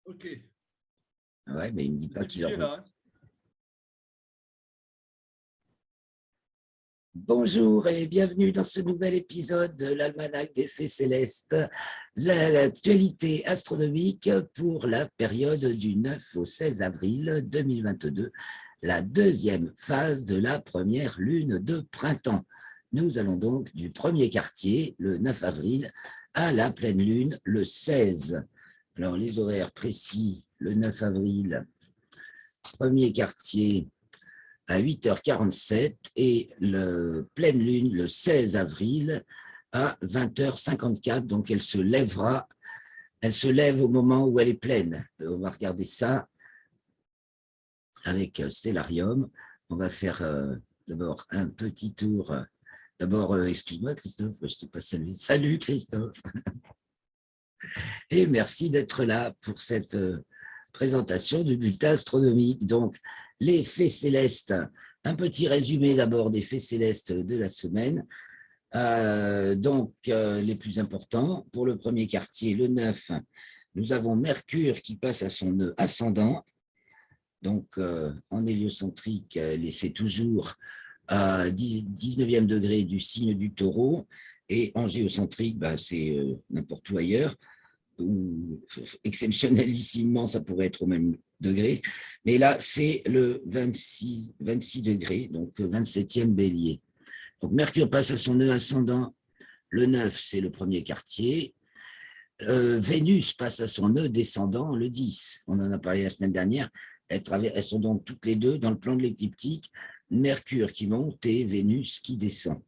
Ok. Ouais, mais il ne me dit pas qu'il J'ai là. Hein. Bonjour et bienvenue dans ce nouvel épisode de l'Almanach des Faits Célestes, l'actualité astronomique pour la période du 9 au 16 avril 2022, la deuxième phase de la première lune de printemps. Nous allons donc du premier quartier, le 9 avril, à la pleine lune, le 16. Alors les horaires précis, le 9 avril, premier quartier, à 8h47 et le pleine lune le 16 avril à 20h54. Donc, elle se lève au moment où elle est pleine. On va regarder ça avec Stellarium. On va faire d'abord un petit tour. D'abord, excuse-moi Christophe, je ne t'ai pas salué. Salut Christophe. Et merci d'être là pour cette présentation du bulletin astronomique. Donc, les faits célestes, un petit résumé d'abord des faits célestes de la semaine. Les plus importants, pour le premier quartier, le 9, nous avons Mercure qui passe à son nœud ascendant. Donc, en héliocentrique, c'est toujours à 19e degré du signe du taureau. Et en géocentrique, c'est n'importe où ailleurs ou exceptionnellement, ça pourrait être au même degré. Mais là, c'est le 26 degrés, donc 27e bélier. Donc, Mercure passe à son nœud ascendant. Le 9, c'est le premier quartier. Vénus passe à son nœud descendant le 10. On en a parlé la semaine dernière. Elles sont donc toutes les deux dans le plan de l'écliptique. Mercure qui monte et Vénus qui descend.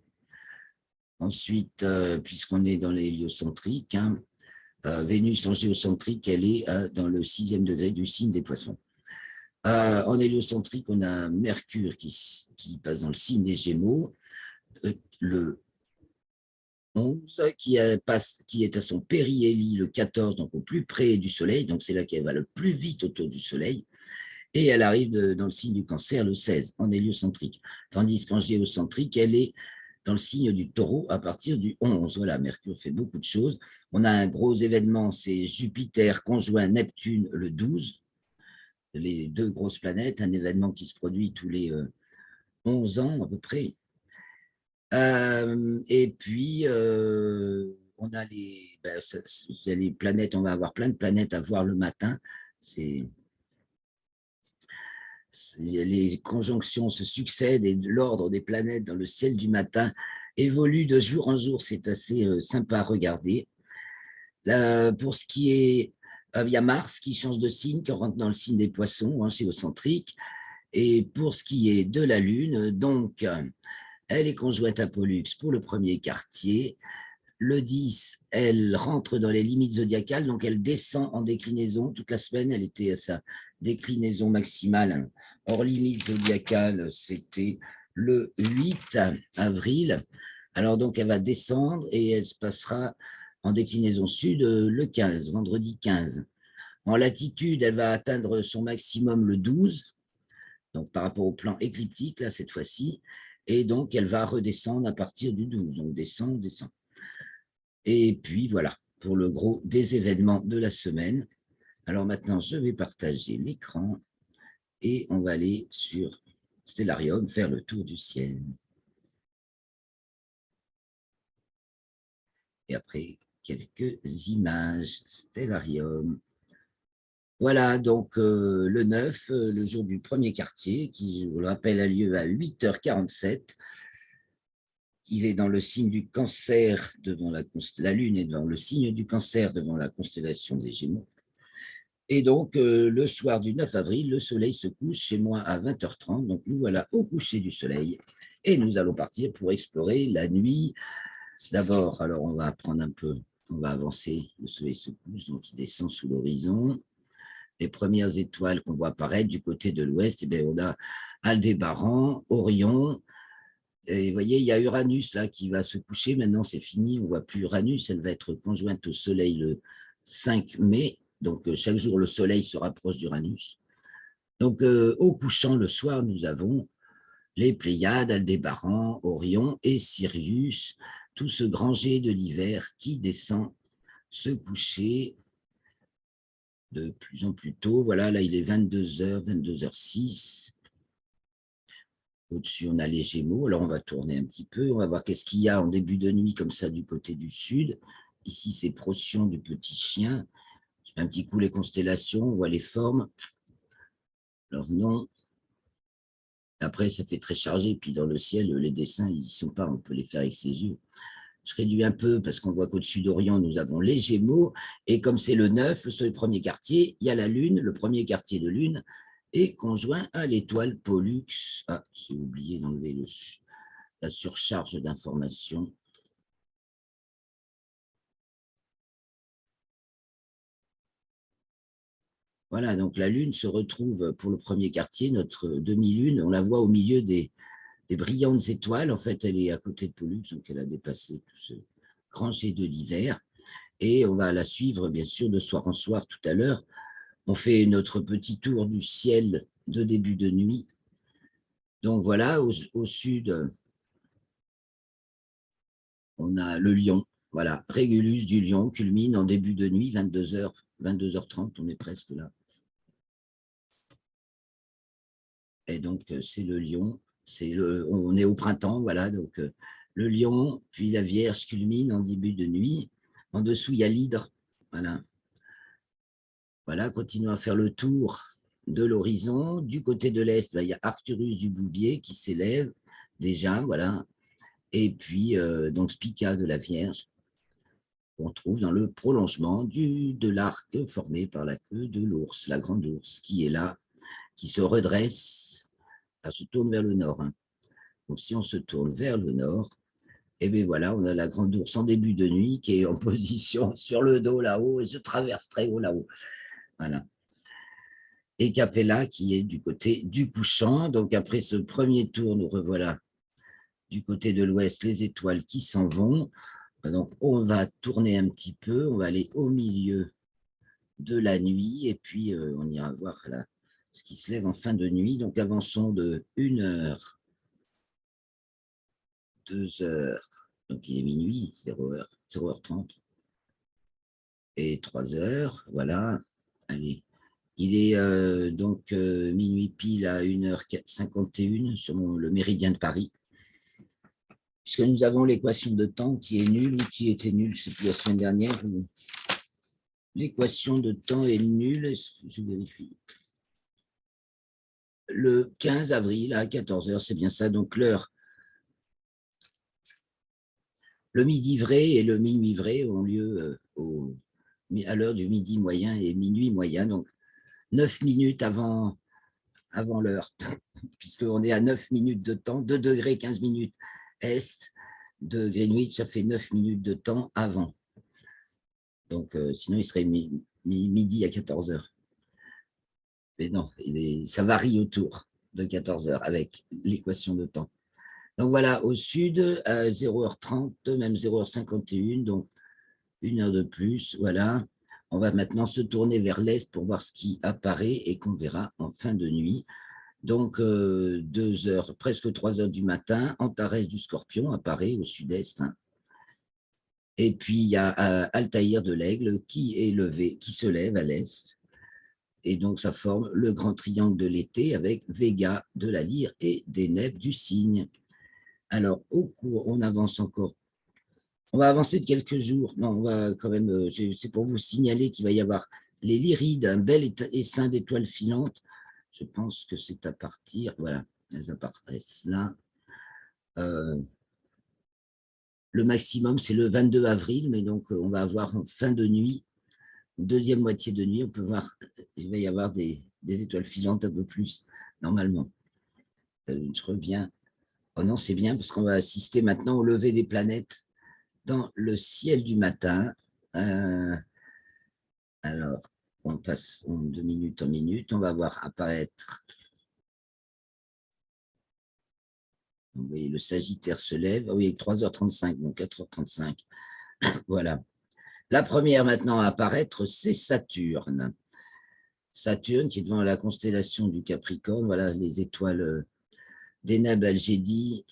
Ensuite, puisqu'on est dans l'héliocentrique, Vénus en géocentrique, elle est dans le 6e degré du signe des poissons. En héliocentrique, on a Mercure qui passe dans le signe des Gémeaux, le 11, qui est à son périhélie le 14, donc au plus près du Soleil, donc c'est là qu'elle va le plus vite autour du Soleil, et elle arrive dans le signe du Cancer le 16, en héliocentrique. Tandis qu'en géocentrique, elle est dans le signe du Taureau à partir du 11. Voilà, Mercure fait beaucoup de choses. On a un gros événement, c'est Jupiter conjoint Neptune le 12, les deux grosses planètes, un événement qui se produit tous les 11 ans à peu près. Et puis, on a les planètes, on va avoir plein de planètes à voir le matin. Les conjonctions se succèdent et l'ordre des planètes dans le ciel du matin évolue de jour en jour. C'est assez sympa à regarder. Pour ce qui est, il y a Mars qui change de signe, qui rentre dans le signe des poissons, géocentrique. Et pour ce qui est de la Lune, donc, elle est conjointe à Pollux pour le premier quartier. Le 10, elle rentre dans les limites zodiacales, donc elle descend en déclinaison. Toute la semaine, elle était à sa déclinaison maximale. Hors limite zodiacale, c'était le 8 avril. Alors donc, elle va descendre et elle se passera en déclinaison sud le 15, vendredi 15. En latitude, elle va atteindre son maximum le 12, donc par rapport au plan écliptique, là, cette fois-ci. Et donc, elle va redescendre à partir du 12. Donc, descend, descend. Et puis voilà, pour le gros des événements de la semaine. Alors maintenant, je vais partager l'écran et on va aller sur Stellarium, faire le tour du ciel. Et après, quelques images. Stellarium. Voilà, donc le 9, le jour du premier quartier, qui, je vous le rappelle, a lieu à 8h47. Il est dans le signe du Cancer, devant la Lune est dans le signe du Cancer devant la constellation des Gémeaux. Et donc, le soir du 9 avril, le soleil se couche chez moi à 20h30. Donc, nous voilà au coucher du soleil. Et nous allons partir pour explorer la nuit. D'abord, alors, on va prendre un peu, on va avancer. Le soleil se couche, donc il descend sous l'horizon. Les premières étoiles qu'on voit apparaître du côté de l'ouest, eh bien, on a Aldébaran, Orion. Et vous voyez, il y a Uranus là qui va se coucher. Maintenant, c'est fini. On ne voit plus Uranus. Elle va être conjointe au soleil le 5 mai. Donc, chaque jour, le soleil se rapproche d'Uranus. Donc, au couchant, le soir, nous avons les Pléiades, Aldébaran, Orion et Sirius, tout ce grand jet de l'hiver qui descend se coucher de plus en plus tôt. Voilà, là, il est 22h, 22h06. Au-dessus, on a les Gémeaux. Alors, on va tourner un petit peu. On va voir qu'est-ce qu'il y a en début de nuit, comme ça, du côté du sud. Ici, c'est Procyon du petit chien. Je fais un petit coup les constellations. On voit les formes. Alors, non. Après, ça fait très chargé. Puis, dans le ciel, les dessins, ils n'y sont pas. On peut les faire avec ses yeux. Je réduis un peu parce qu'on voit qu'au-dessus d'Orient, nous avons les Gémeaux. Et comme c'est le 9, sur le premier quartier, il y a la Lune, le premier quartier de Lune, est conjoint à l'étoile Pollux. Ah, j'ai oublié d'enlever la surcharge d'informations. Voilà, donc la Lune se retrouve pour le premier quartier, notre demi-lune. On la voit au milieu des brillantes étoiles. En fait, elle est à côté de Pollux, donc elle a dépassé tout ce grand jet de l'hiver. Et on va la suivre, bien sûr, de soir en soir tout à l'heure. On fait notre petit tour du ciel de début de nuit. Donc voilà, au sud, on a le Lion. Voilà, Régulus du Lion culmine en début de nuit, 22h, 22h30, on est presque là. Et donc, c'est le Lion. On est au printemps, voilà. Donc, le Lion, puis la Vierge culmine en début de nuit. En dessous, il y a l'Hydre. Voilà. Voilà, continuons à faire le tour de l'horizon. Du côté de l'Est, il y a Arcturus du Bouvier qui s'élève déjà, voilà. Et puis, donc, Spica de la Vierge, qu'on trouve dans le prolongement de l'arc formé par la queue de l'ours, la grande ours, qui est là, qui se redresse, elle se tourne vers le nord. Hein. Donc, si on se tourne vers le nord, et bien voilà, on a la grande ours en début de nuit qui est en position sur le dos là-haut et se traverse très haut là-haut. Voilà. Et Capella qui est du côté du couchant. Donc, après ce premier tour, nous revoilà du côté de l'ouest, les étoiles qui s'en vont. Donc, on va tourner un petit peu, on va aller au milieu de la nuit et puis on ira voir là, ce qui se lève en fin de nuit. Donc, avançons de 1 heure, 2 heures, donc il est minuit, 0h30 et 3 heures, voilà. Allez, il est donc minuit pile à 1h51 sur le méridien de Paris. Puisque nous avons l'équation de temps qui est nulle ou qui était nulle, je ne sais plus, la semaine dernière. L'équation de temps est nulle, je vérifie. Le 15 avril à 14h, c'est bien ça. Donc l'heure, le midi vrai et le minuit vrai ont lieu à l'heure du midi moyen et minuit moyen, donc 9 minutes avant l'heure, puisqu'on est à 9 minutes de temps, 2 degrés 15 minutes est de Greenwich, ça fait 9 minutes de temps avant. Donc, sinon, il serait midi à 14h. Mais non, ça varie autour de 14h avec l'équation de temps. Donc voilà, au sud, 0h30, même 0h51, donc 1 heure de plus. Voilà. On va maintenant se tourner vers l'est pour voir ce qui apparaît et qu'on verra en fin de nuit. Donc, 2 heures, presque 3 heures du matin, Antares du Scorpion apparaît au sud-est. Hein. Et puis, il y a Altaïr de l'Aigle qui se lève à l'est. Et donc, ça forme le grand triangle de l'été avec Vega de la Lyre et Deneb du Cygne. Alors, au cours, on avance encore. On va avancer de quelques jours. Non, on va quand même, c'est pour vous signaler qu'il va y avoir les Lyrides, un bel essaim d'étoiles filantes. Je pense que c'est à partir, voilà, elles apparaissent là. Le maximum, c'est le 22 avril, mais donc on va avoir en fin de nuit, deuxième moitié de nuit, on peut voir, il va y avoir des étoiles filantes un peu plus, normalement. Je reviens. Oh non, c'est bien, parce qu'on va assister maintenant au lever des planètes dans le ciel du matin. Alors, on passe de minute en minute, on va voir apparaître. Vous voyez, le Sagittaire se lève. Oui, 3h35, donc 4h35. Voilà. La première maintenant à apparaître, c'est Saturne. Saturne qui est devant la constellation du Capricorne. Voilà les étoiles d'Eneb Algédi,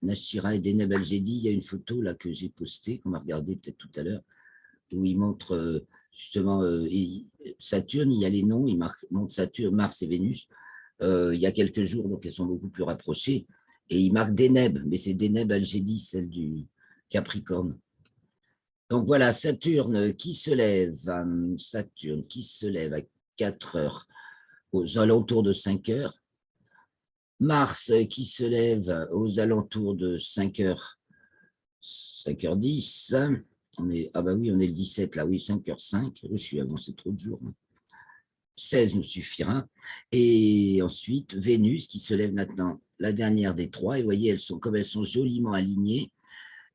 Nashira et d'Eneb Algédi. Il y a une photo là que j'ai postée, qu'on va regarder peut-être tout à l'heure, où il montre justement, Saturne, il y a les noms, il montre Saturne, Mars et Vénus, il y a quelques jours, donc elles sont beaucoup plus rapprochées. Et il marque Deneb, mais c'est Deneb Algédie, celle du Capricorne. Donc voilà, Saturne qui se lève, Saturne qui se lève à 4 heures, aux alentours de 5 heures. Mars qui se lève aux alentours de 5 heures, 5h10. Ah bah oui, on est le 17 là, oui, 5h05. Je suis avancé trop de jours. 16 nous suffira. Et ensuite, Vénus qui se lève maintenant, la dernière des trois. Et vous voyez, comme elles sont joliment alignées,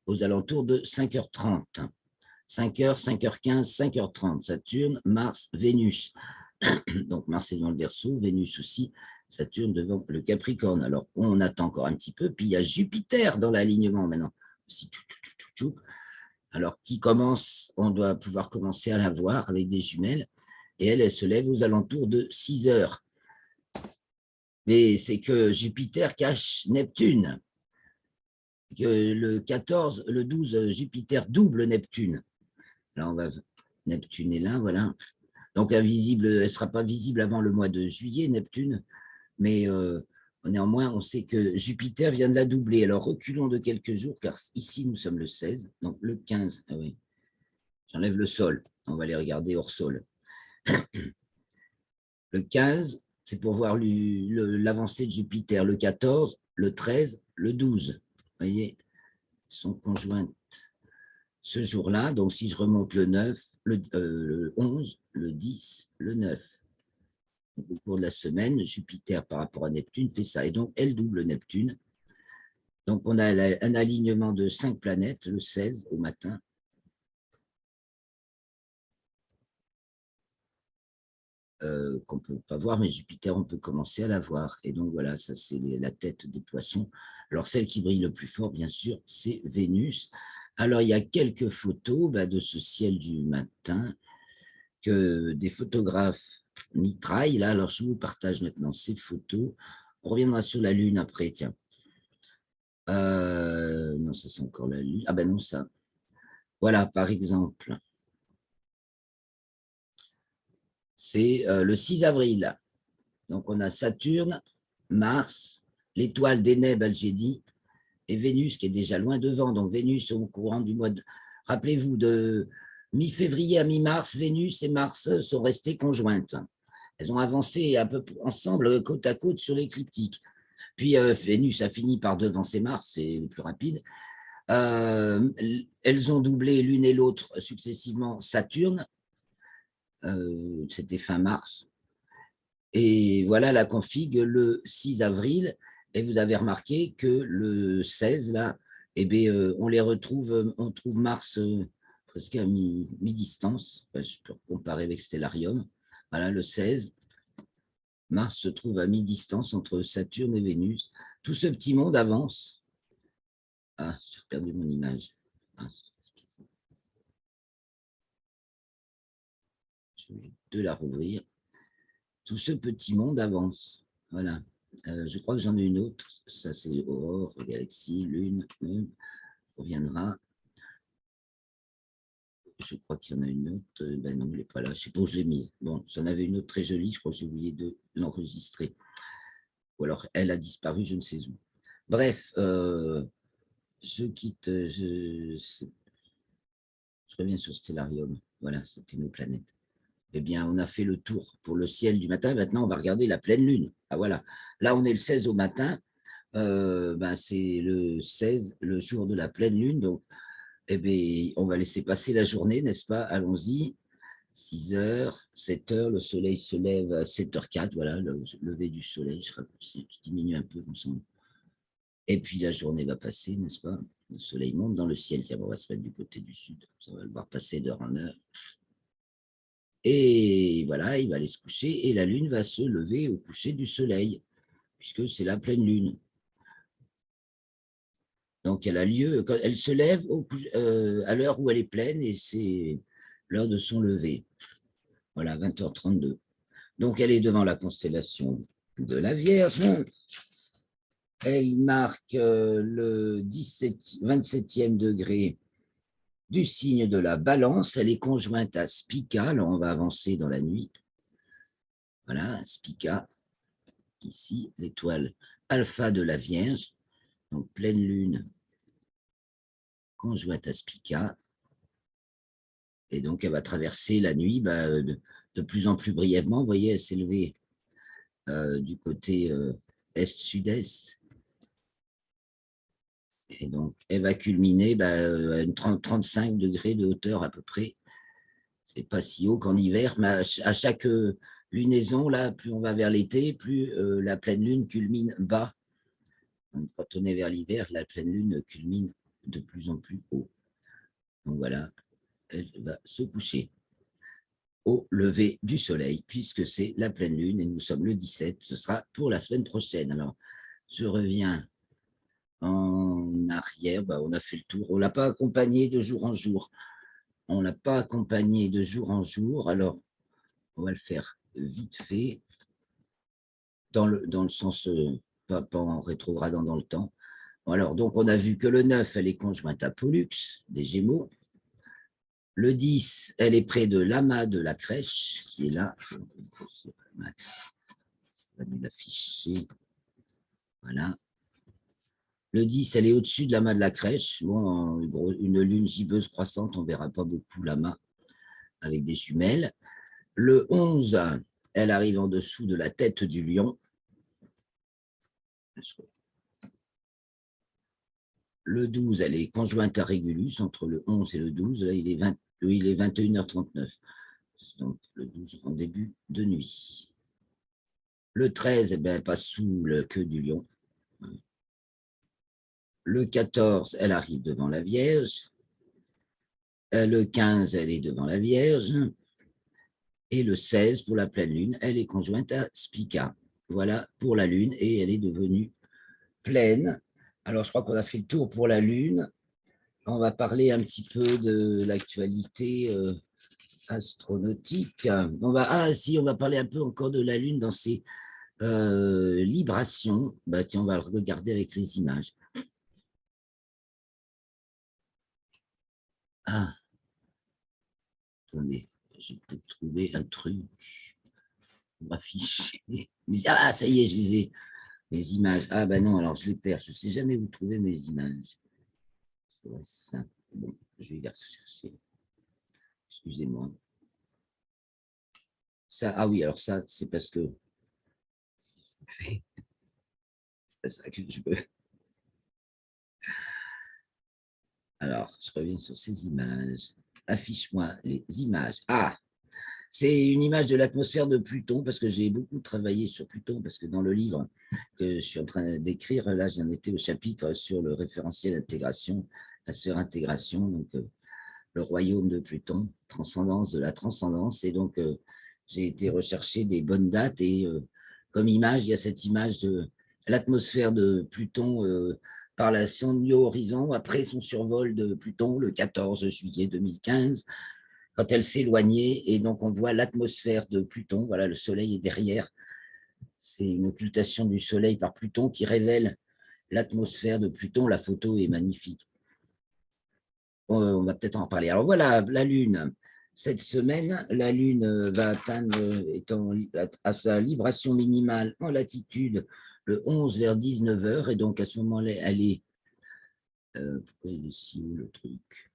aux alentours de 5h30. 5h, 5h15, 5h30. Saturne, Mars, Vénus. Donc Mars est dans le Verseau, Vénus aussi, Saturne devant le Capricorne. Alors on attend encore un petit peu, puis il y a Jupiter dans l'alignement maintenant. Alors qui commence, on doit pouvoir commencer à la voir avec des jumelles, et elle se lève aux alentours de 6 heures. Mais c'est que Jupiter cache Neptune. Que le 14, le 12, Jupiter double Neptune. Là, Neptune est là, voilà. Donc, invisible, elle ne sera pas visible avant le mois de juillet, Neptune. Mais néanmoins, on sait que Jupiter vient de la doubler. Alors, reculons de quelques jours, car ici, nous sommes le 16. Donc, le 15, ah oui, j'enlève le sol. On va les regarder hors sol. Le 15, c'est pour voir l'avancée de Jupiter. Le 14, le 13, le 12. Vous voyez, elles sont conjointes ce jour-là. Donc, si je remonte le 9, le 11, le 10, le 9. Donc, au cours de la semaine, Jupiter par rapport à Neptune fait ça. Et donc, elle double Neptune. Donc, on a un alignement de 5 planètes, le 16 au matin. Qu'on ne peut pas voir, mais Jupiter, on peut commencer à la voir. Et donc, voilà, ça, c'est la tête des poissons. Alors, celle qui brille le plus fort, bien sûr, c'est Vénus. Alors, il y a quelques photos de ce ciel du matin que des photographes mitraillent. Là, alors, je vous partage maintenant ces photos. On reviendra sur la Lune après, tiens. Non, ça, c'est encore la Lune. Ah ben non, ça. Voilà, par exemple. C'est le 6 avril. Donc, on a Saturne, Mars, l'étoile d'Eneb Algédie et Vénus qui est déjà loin devant. Donc, Vénus au courant du mois de... Rappelez-vous, de mi-février à mi-mars, Vénus et Mars sont restées conjointes. Elles ont avancé un peu ensemble, côte à côte, sur l'écliptique. Puis, Vénus a fini par devancer Mars, c'est le plus rapide. Elles ont doublé l'une et l'autre successivement Saturne. C'était fin mars. Et voilà la config le 6 avril. Et vous avez remarqué que le 16, là, eh bien, on les retrouve, on trouve Mars presque à mi-distance. Je peux comparer avec Stellarium. Voilà, le 16. Mars se trouve à mi-distance entre Saturne et Vénus. Tout ce petit monde avance. Ah, j'ai perdu mon image. Ah, je vais de la rouvrir. Tout ce petit monde avance. Voilà. Je crois que j'en ai une autre. Ça, c'est Aurore, Galaxie, Lune. On reviendra. Je crois qu'il y en a une autre. Ben non, elle n'est pas là. Je ne sais pas où je l'ai mise. Bon, j'en avais une autre très jolie. Je crois que j'ai oublié de l'enregistrer. Ou alors, elle a disparu, je ne sais où. Bref, je quitte. Je reviens sur Stellarium. Voilà, c'était nos planètes. Eh bien, on a fait le tour pour le ciel du matin. Maintenant, on va regarder la pleine lune. Ah, voilà. Là, on est le 16 au matin. C'est le 16, le jour de la pleine lune. Donc, eh bien, on va laisser passer la journée, n'est-ce pas? Allons-y. 6 heures, 7 heures, le soleil se lève à 7h04. Voilà, le lever du soleil. Je diminue un peu comme ça. Et puis, la journée va passer, n'est-ce pas? Le soleil monte dans le ciel. Tiens, on va se mettre du côté du sud. On va le voir passer d'heure en heure. Et voilà, il va aller se coucher et la lune va se lever au coucher du soleil, puisque c'est la pleine lune. Donc, elle a lieu, quand elle se lève à l'heure où elle est pleine et c'est l'heure de son lever. Voilà, 20h32. Donc, elle est devant la constellation de la Vierge. Elle marque le 27e degré du signe de la Balance. Elle est conjointe à Spica. Alors, on va avancer dans la nuit. Voilà, Spica. Ici, l'étoile alpha de la Vierge. Donc, pleine lune conjointe à Spica. Et donc, elle va traverser la nuit de plus en plus brièvement. Vous voyez, elle s'est levée du côté est-sud-est. Et donc, elle va culminer à une 35 degrés de hauteur à peu près. C'est pas si haut qu'en hiver, mais à chaque lunaison, là, plus on va vers l'été, plus la pleine lune culmine bas. Donc, quand on est vers l'hiver, la pleine lune culmine de plus en plus haut. Donc voilà, elle va se coucher au lever du soleil, puisque c'est la pleine lune et nous sommes le 17. Ce sera pour la semaine prochaine. Alors, je reviens en arrière. On a fait le tour. On ne l'a pas accompagné de jour en jour. On ne l'a pas accompagné de jour en jour. Alors, on va le faire vite fait, dans le sens, pas en rétrogradant dans le temps. Alors, donc, on a vu que le 9, elle est conjointe à Pollux, des Gémeaux. Le 10, elle est près de l'amas de la crèche, qui est là. Je vais nous l'afficher. Voilà. Le 10, elle est au-dessus de l'amas de la crèche. Bon, une lune gibbeuse croissante, on ne verra pas beaucoup l'amas avec des jumelles. Le 11, elle arrive en dessous de la tête du lion. Le 12, elle est conjointe à Régulus, entre le 11 et le 12. Là, il est 21h39. Donc, le 12 en début de nuit. Le 13, elle passe sous le queue du lion. Le 14, elle arrive devant la Vierge. Le 15, elle est devant la Vierge. Et le 16, pour la pleine lune, elle est conjointe à Spica. Voilà pour la lune, et elle est devenue pleine. Alors, je crois qu'on a fait le tour pour la lune. On va parler un petit peu de l'actualité astronautique. On va parler un peu encore de la lune dans ses librations. Tiens, on va le regarder avec les images. Ah, attendez, j'ai peut-être trouvé un truc pour afficher. Ah, ça y est, je les ai, mes images. Ah, non, alors je les perds. Je ne sais jamais où trouver mes images. Ça. Bon, je vais les rechercher. Excusez-moi. Ça, ah oui, alors ça, c'est parce que c'est ça que je veux. Alors, je reviens sur ces images. Affiche-moi les images. Ah, c'est une image de l'atmosphère de Pluton, parce que j'ai beaucoup travaillé sur Pluton, parce que dans le livre que je suis en train d'écrire, là, j'en étais au chapitre sur le référentiel d'intégration, la sphère intégration, donc le royaume de Pluton, transcendance de la transcendance. Et donc, j'ai été rechercher des bonnes dates, et comme image, il y a cette image de l'atmosphère de Pluton par la sonde New Horizon, après son survol de Pluton, le 14 juillet 2015, quand elle s'éloignait, et donc on voit l'atmosphère de Pluton. Voilà, le Soleil est derrière. C'est une occultation du Soleil par Pluton qui révèle l'atmosphère de Pluton. La photo est magnifique. On va peut-être en reparler. Alors voilà, la Lune. Cette semaine, la Lune va atteindre, étant à sa libration minimale en latitude, le 11 vers 19h. Et donc à ce moment-là, elle est... pourquoi il est si haut le truc?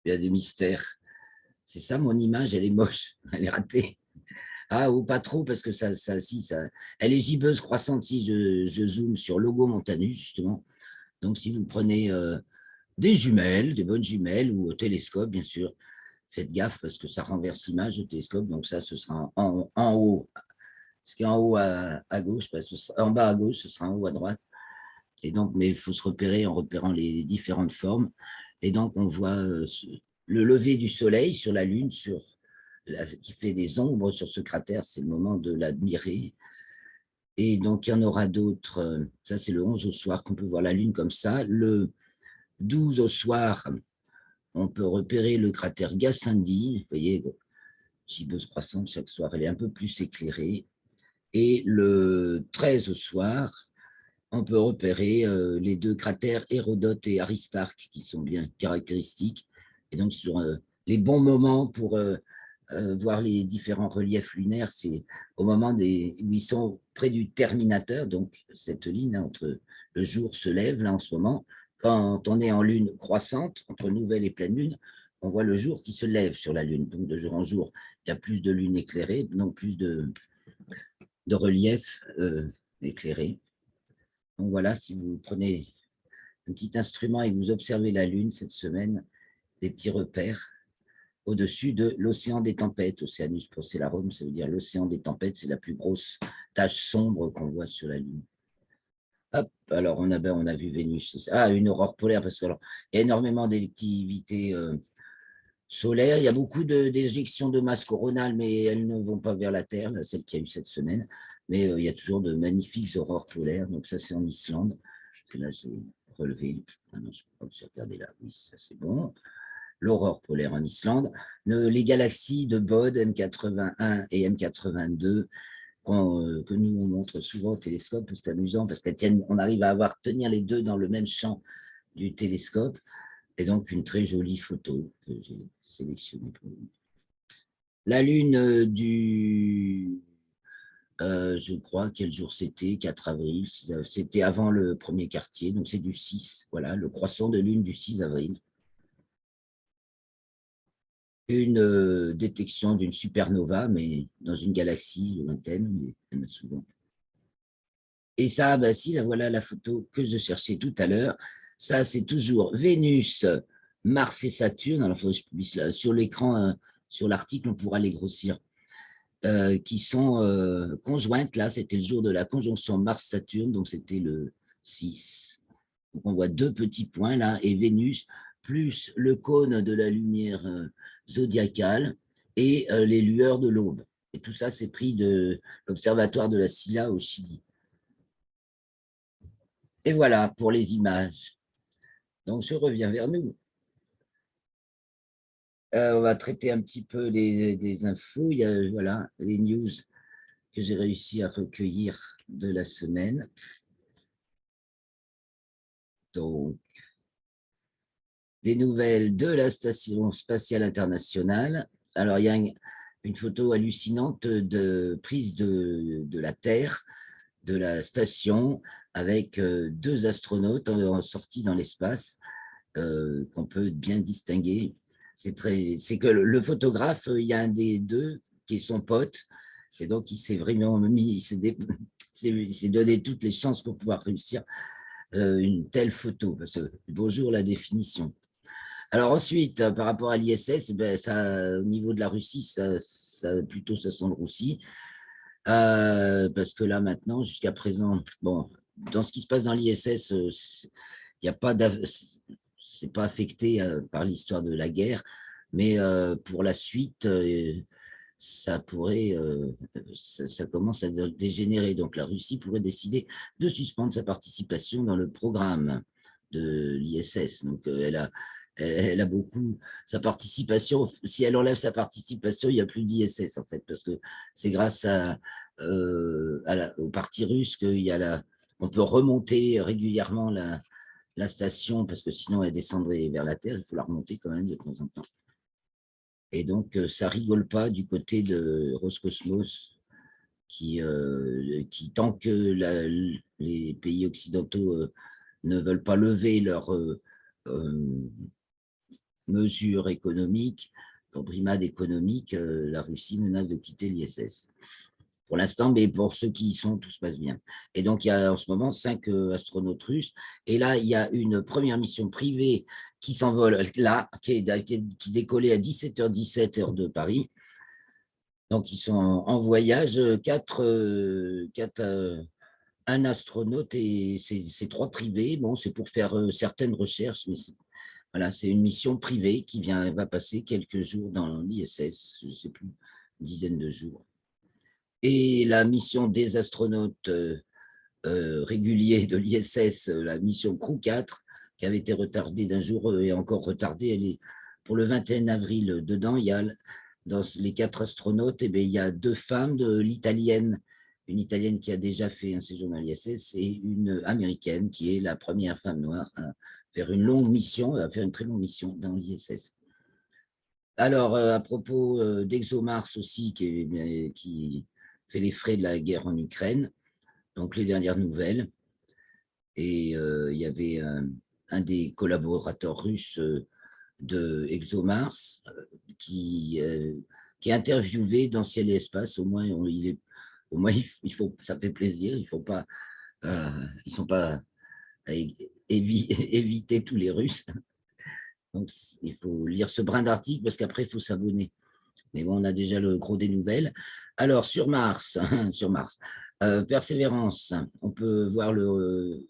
Il y a des mystères. C'est ça, mon image, elle est moche, elle est ratée. Ah, ou pas trop, parce que ça, elle est gibbeuse croissante si je zoome sur Logo Montanus, justement. Donc, si vous prenez des jumelles, des bonnes jumelles, ou au télescope, bien sûr, faites gaffe, parce que ça renverse l'image au télescope. Donc, ça, ce sera en haut. Ce qui est en haut à gauche, en bas à gauche, ce sera en haut à droite. Et donc, mais il faut se repérer en repérant les différentes formes. Et donc, on voit le lever du soleil sur la Lune, qui fait des ombres sur ce cratère. C'est le moment de l'admirer. Et donc, il y en aura d'autres. Ça, c'est le 11 au soir qu'on peut voir la Lune comme ça. Le 12 au soir, on peut repérer le cratère Gassendi. Vous voyez, gibbeuse croissante chaque soir, elle est un peu plus éclairée. Et le 13 au soir, on peut repérer les deux cratères Hérodote et Aristarque qui sont bien caractéristiques. Et donc, sur les bons moments pour voir les différents reliefs lunaires, c'est au moment où ils sont près du terminateur, donc cette ligne entre le jour se lève, là en ce moment, quand on est en lune croissante, entre nouvelle et pleine lune, on voit le jour qui se lève sur la lune. Donc de jour en jour, il y a plus de lune éclairée, donc plus de relief éclairé. Donc voilà, si vous prenez un petit instrument et que vous observez la lune cette semaine, des petits repères au-dessus de l'océan des tempêtes, Oceanus Procellarum, ça veut dire l'océan des tempêtes, c'est la plus grosse tache sombre qu'on voit sur la lune. Hop, alors on a vu Vénus. Ah, une aurore polaire, parce qu'il y a énormément d'activité solaire. Il y a beaucoup d'éjections de masse coronale, mais elles ne vont pas vers la Terre, là, celle qu'il y a eu cette semaine. Mais il y a toujours de magnifiques aurores polaires. Donc ça, c'est en Islande. Là, j'ai relevé. Ah non, je peux pas regarder là. Oui, ça c'est bon. L'aurore polaire en Islande. Les galaxies de Bode, M81 et M82, que nous on montre souvent au télescope, c'est amusant parce qu'on arrive à tenir les deux dans le même champ du télescope, et donc une très jolie photo que j'ai sélectionnée pour vous. La lune je crois, quel jour c'était, 4 avril, c'était avant le premier quartier, donc c'est du 6, voilà, le croissant de lune du 6 avril. Une détection d'une supernova, mais dans une galaxie lointaine, mais il y en a souvent. Et ça, bah, si, là, voilà la photo que je cherchais tout à l'heure. Ça, c'est toujours Vénus, Mars et Saturne. Alors, il faut que je publie là. Sur l'écran, sur l'article, on pourra les grossir, qui sont conjointes. Là, c'était le jour de la conjonction Mars-Saturne, donc c'était le 6. Donc, on voit deux petits points là, et Vénus, plus le cône de la lumière zodiacale et les lueurs de l'aube. Et tout ça, c'est pris de l'observatoire de la Silla au Chili. Et voilà pour les images. Donc, je reviens vers nous. On va traiter un petit peu des infos. Il y a voilà, les news que j'ai réussi à recueillir de la semaine. Donc, des nouvelles de la Station spatiale internationale. Alors, il y a une photo hallucinante de prise de la Terre, de la station, avec deux astronautes sortis dans l'espace, qu'on peut bien distinguer. C'est que le photographe, il y a un des deux qui est son pote, et donc il s'est vraiment mis, il s'est donné toutes les chances pour pouvoir réussir une telle photo. Parce que, bonjour la définition. Alors ensuite, par rapport à l'ISS, ben, ça, au niveau de la Russie, plutôt ça sent le roussi. Parce que là maintenant, jusqu'à présent, bon, dans ce qui se passe dans l'ISS, il n'y a pas c'est pas affecté par l'histoire de la guerre, mais pour la suite, ça pourrait, ça commence à dégénérer. Donc la Russie pourrait décider de suspendre sa participation dans le programme de l'ISS. Donc elle a beaucoup, sa participation, si elle enlève sa participation, il n'y a plus d'ISS en fait, parce que c'est grâce au parti russe on peut remonter régulièrement la station, parce que sinon elle descendrait vers la Terre, il faut la remonter quand même de temps en temps. Et donc, ça rigole pas du côté de Roscosmos, qui tant que les pays occidentaux ne veulent pas lever leurs mesures économiques, pour brimade économique, la Russie menace de quitter l'ISS. Pour l'instant, mais pour ceux qui y sont, tout se passe bien. Et donc, il y a en ce moment 5 astronautes russes. Et là, il y a une première mission privée qui s'envole là, qui décollait à 17h17, heure de Paris. Donc, ils sont en voyage, un astronaute et c'est 3 privés. Bon, c'est pour faire certaines recherches, mais voilà, c'est une mission privée qui va passer quelques jours dans l'ISS, je ne sais plus, une dizaine de jours. Et la mission des astronautes réguliers de l'ISS, la mission Crew 4, qui avait été retardée d'un jour et encore retardée, elle est pour le 21 avril. Dedans, il y a, dans les 4 astronautes, il y a 2 femmes, l'italienne une Italienne qui a déjà fait un séjour dans l'ISS et une Américaine qui est la première femme noire à faire une longue mission, à faire une très longue mission dans l'ISS. Alors, à propos d'ExoMars aussi, qui fait les frais de la guerre en Ukraine, donc les dernières nouvelles, et il y avait un des collaborateurs russes de ExoMars qui est interviewé dans Ciel et Espace. Au moins, ça fait plaisir. Il faut pas, ils sont pas à éviter tous les Russes. Donc, il faut lire ce brin d'article parce qu'après, il faut s'abonner. Mais bon, on a déjà le gros des nouvelles. Alors, sur Mars, sur Mars, Persévérance, on peut voir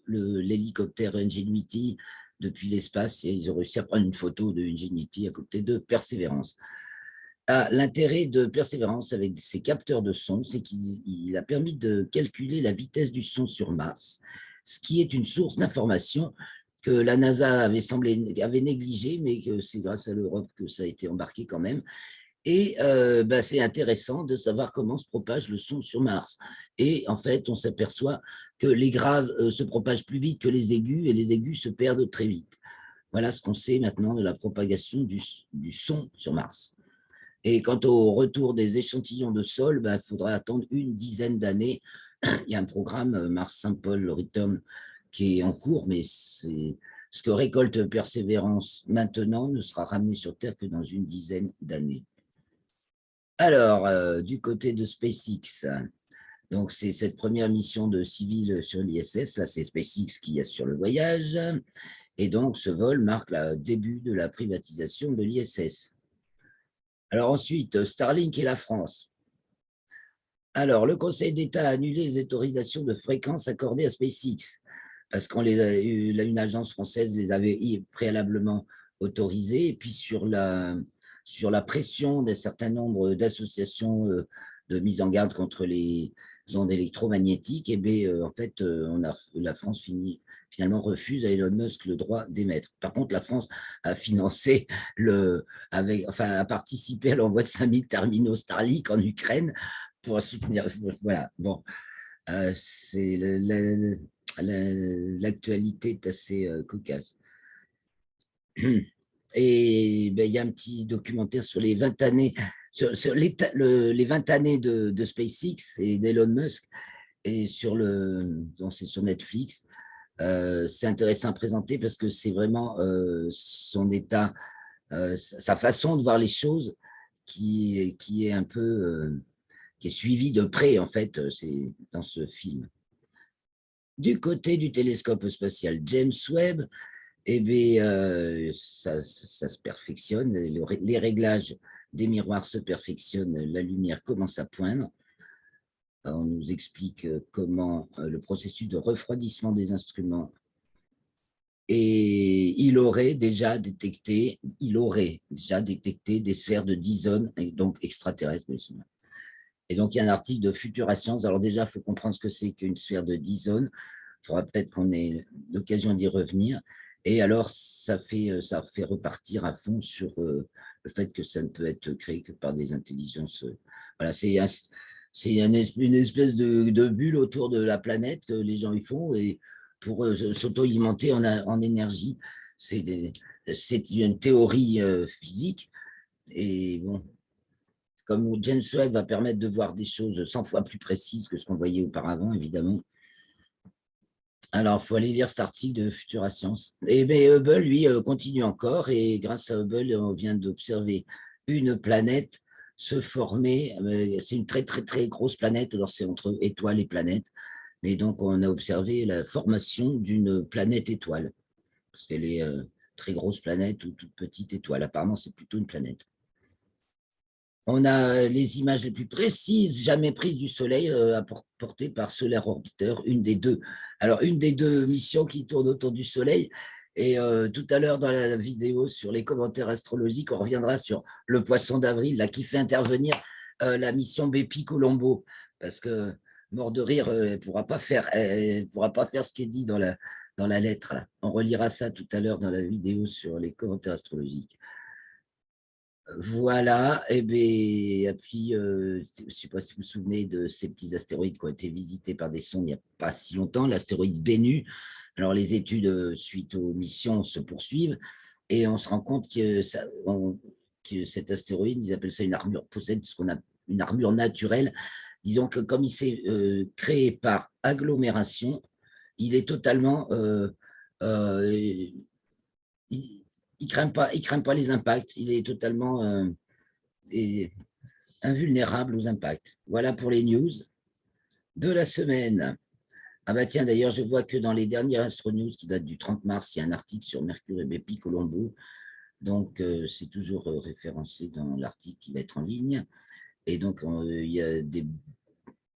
l'hélicoptère Ingenuity depuis l'espace et ils ont réussi à prendre une photo de Ingenuity à côté de Persévérance. L'intérêt de Persévérance avec ses capteurs de son, c'est qu'il a permis de calculer la vitesse du son sur Mars, ce qui est une source d'information que la NASA avait négligée, mais que c'est grâce à l'Europe que ça a été embarqué quand même. Et c'est intéressant de savoir comment se propage le son sur Mars. Et en fait, on s'aperçoit que les graves se propagent plus vite que les aigus et les aigus se perdent très vite. Voilà ce qu'on sait maintenant de la propagation du son sur Mars. Et quant au retour des échantillons de sol, il faudra attendre une dizaine d'années. Il y a un programme Mars Sample Return qui est en cours, mais ce que récolte Persévérance maintenant ne sera ramené sur Terre que dans une dizaine d'années. Alors, du côté de SpaceX, donc c'est cette première mission de civil sur l'ISS, là c'est SpaceX qui assure le voyage, et donc ce vol marque le début de la privatisation de l'ISS. Alors ensuite, Starlink et la France. Alors, le Conseil d'État a annulé les autorisations de fréquence accordées à SpaceX, parce une agence française les avait préalablement autorisées, et puis sur la pression d'un certain nombre d'associations de mise en garde contre les ondes électromagnétiques, en fait, la France finalement refuse à Elon Musk le droit d'émettre. Par contre, la France a financé a participé à l'envoi de 5000 terminaux Starlink en Ukraine pour soutenir. Voilà, bon, l'actualité est assez cocasse. Et il y a un petit documentaire sur les 20 années, sur les 20 années de SpaceX et d'Elon Musk, et c'est sur Netflix. C'est intéressant à présenter parce que c'est vraiment son état, sa façon de voir les choses qui est un peu qui est suivi de près, en fait, c'est dans ce film. Du côté du télescope spatial James Webb, ça se perfectionne, les réglages des miroirs se perfectionnent, la lumière commence à poindre. On nous explique comment le processus de refroidissement des instruments, et il aurait déjà détecté des sphères de Dyson, donc extraterrestres. Et donc, il y a un article de Futura Science. Alors déjà, il faut comprendre ce que c'est qu'une sphère de Dyson. Il faudra peut-être qu'on ait l'occasion d'y revenir. Et alors, ça fait repartir à fond sur le fait que ça ne peut être créé que par des intelligences. Voilà, c'est une espèce de bulle autour de la planète que les gens y font et pour s'auto-alimenter en énergie. C'est une théorie physique. Et bon, comme James Webb va permettre de voir des choses 100 fois plus précises que ce qu'on voyait auparavant, évidemment. Alors, il faut aller lire cet article de Futura Science. Et Hubble, lui, continue encore, et grâce à Hubble, on vient d'observer une planète se former. C'est une très, très, très grosse planète, alors c'est entre étoiles et planètes. Mais donc, on a observé la formation d'une planète étoile, parce qu'elle est très grosse planète ou toute petite étoile. Apparemment, c'est plutôt une planète. On a les images les plus précises jamais prises du Soleil apportées par Solar Orbiter, une des deux. Alors, une des deux missions qui tournent autour du Soleil. Et tout à l'heure, dans la vidéo sur les commentaires astrologiques, on reviendra sur le poisson d'avril là, qui fait intervenir la mission Bepi Colombo. Parce que, mort de rire, elle ne pourra pas faire ce qui est dit dans la lettre. Là. On relira ça tout à l'heure dans la vidéo sur les commentaires astrologiques. Voilà, et bien, et puis, je ne sais pas si vous vous souvenez de ces petits astéroïdes qui ont été visités par des sondes il n'y a pas si longtemps, l'astéroïde Bennu. Alors, les études suite aux missions se poursuivent et on se rend compte que cet astéroïde, ils appellent ça une armure, possède ce qu'on a une armure naturelle. Disons que comme il s'est créé par agglomération, il est totalement euh, il il craint pas les impacts. Il est totalement invulnérable aux impacts. Voilà pour les news de la semaine. Ah bah tiens, d'ailleurs, je vois que dans les dernières Astro News qui datent du 30 mars, il y a un article sur Mercure et Bepi Colombo. Donc, c'est toujours référencé dans l'article qui va être en ligne. Et donc, il y a des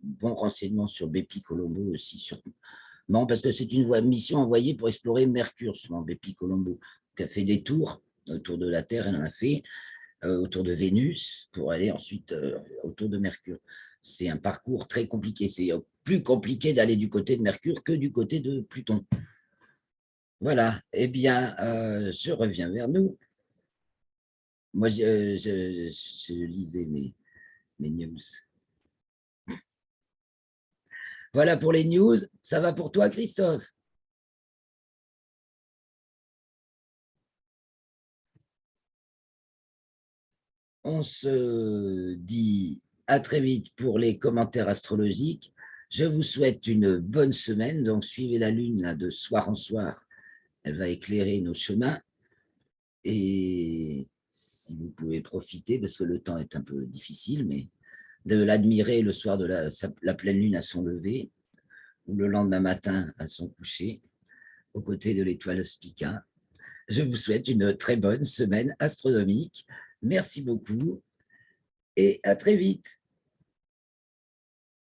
bons renseignements sur Bepi Colombo aussi. Non, parce que c'est une mission envoyée pour explorer Mercure, souvent Bepi Colombo, qui a fait des tours autour de la Terre, elle en a fait, autour de Vénus, pour aller ensuite autour de Mercure. C'est un parcours très compliqué. C'est plus compliqué d'aller du côté de Mercure que du côté de Pluton. Voilà. Eh bien, je reviens vers nous. Moi, je lisais mes news. Voilà pour les news. Ça va pour toi, Christophe? On se dit à très vite pour les commentaires astrologiques. Je vous souhaite une bonne semaine. Donc, suivez la lune là, de soir en soir. Elle va éclairer nos chemins. Et si vous pouvez profiter, parce que le temps est un peu difficile, mais de l'admirer le soir de la pleine lune à son lever, ou le lendemain matin à son coucher, aux côtés de l'étoile Spica. Je vous souhaite une très bonne semaine astronomique. Merci beaucoup et à très vite.